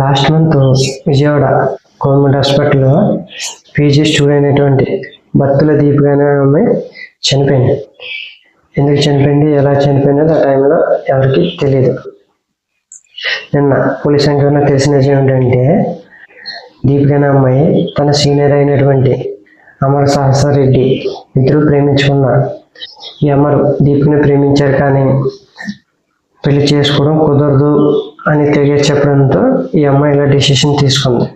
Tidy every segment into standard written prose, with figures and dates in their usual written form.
Last month Vijayawada government హాస్పిటల్లో PG student అయినటువంటి బత్తుల దీపిక అనే అమ్మాయి చనిపోయింది. ఎందుకు చనిపోయింది, ఎలా చనిపోయింది ఆ టైంలో ఎవరికి తెలియదు. నిన్న పోలీస్ సంఘంలో తెలిసిన విషయం ఏంటంటే, దీపిక అనే అమ్మాయి తన సీనియర్ అయినటువంటి అమర్ సహస్రారెడ్డి ఇద్దరు ప్రేమించుకున్నారు. ఈ అమరు దీపికని ప్రేమించారు, కానీ పెళ్లి చేసుకోవడం కుదరదు అని తెగ చెప్పడంతో ఈ అమ్మాయి ఇలా డెసిషన్ తీసుకుంది.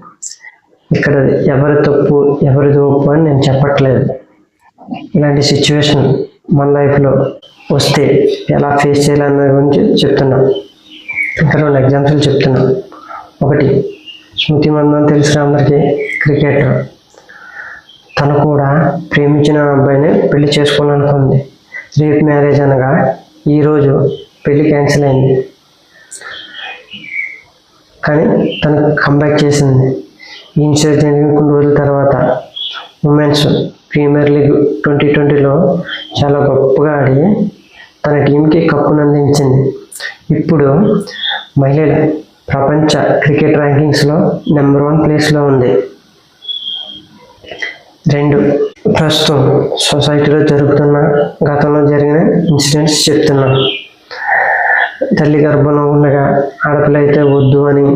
ఇక్కడ ఎవరి తప్పు ఎవరిది ఒప్పు అని నేను చెప్పట్లేదు. ఇలాంటి సిచ్యువేషన్ మన లైఫ్లో వస్తే ఎలా ఫేస్ చేయాలన్న గురించి చెప్తున్నాం. ఇక్కడ 2 ఎగ్జాంపుల్ చెప్తున్నాం. ఒకటి, స్మృతి మందన్ తెలుసు అందరికీ, క్రికెటర్. తను కూడా ప్రేమించిన అబ్బాయిని పెళ్లి చేసుకోవాలనుకుంది. రేపు మ్యారేజ్ అనగా ఈరోజు పెళ్లి క్యాన్సిల్ అయింది. కానీ తను కంబ్యాక్ చేసింది. ఈ ఇన్సిడెంట్ జరిగిన కొన్ని రోజుల తర్వాత ఉమెన్స్ ప్రీమియర్ లీగ్ 2020లో చాలా గొప్పగా ఆడి తన టీంకి కప్పును అందించింది. ఇప్పుడు మహిళల ప్రపంచ క్రికెట్ ర్యాంకింగ్స్లో నెంబర్ 1 ప్లేస్లో ఉంది. 2, ప్రస్తుతం సొసైటీలో జరుగుతున్న గతంలో జరిగిన ఇన్సిడెంట్స్ చెప్తున్నాను. తల్లి గర్భంలో ఉండగా ఆడపిల్ల అయితే వద్దు అని,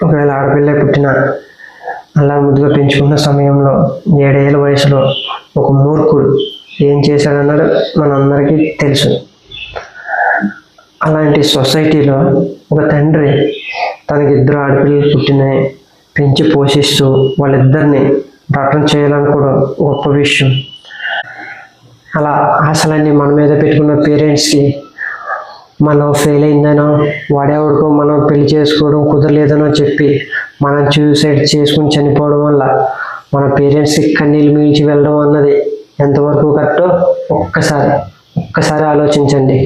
ఒకవేళ ఆడపిల్ల పుట్టిన అలా ముద్దుగా పెంచుకున్న సమయంలో 7 ఏళ్ళ వయసులో ఒక మూర్ఖుడు ఏం చేశాడన్నది మనందరికీ తెలుసు. అలాంటి సొసైటీలో ఒక తండ్రి తనకి 2 ఆడపిల్లలు పుట్టినాయి పెంచి పోషిస్తూ వాళ్ళిద్దరిని డాక్టర్ చేయాలనుకోవడం గొప్ప విషయం. అలా ఆశలన్నీ మన మీద పెట్టుకున్న పేరెంట్స్కి మనం ఫెయిల్ అయిందనో, వాడేవాడికో మనం పెళ్లి చేసుకోవడం కుదరలేదనో చెప్పి మనం సూసైడ్ చేసుకుని చనిపోవడం వల్ల మన పేరెంట్స్కి కన్నీళ్ళు మిగిల్చి వెళ్ళడం అన్నది ఎంతవరకు కరెక్టో ఒక్కసారి ఆలోచించండి.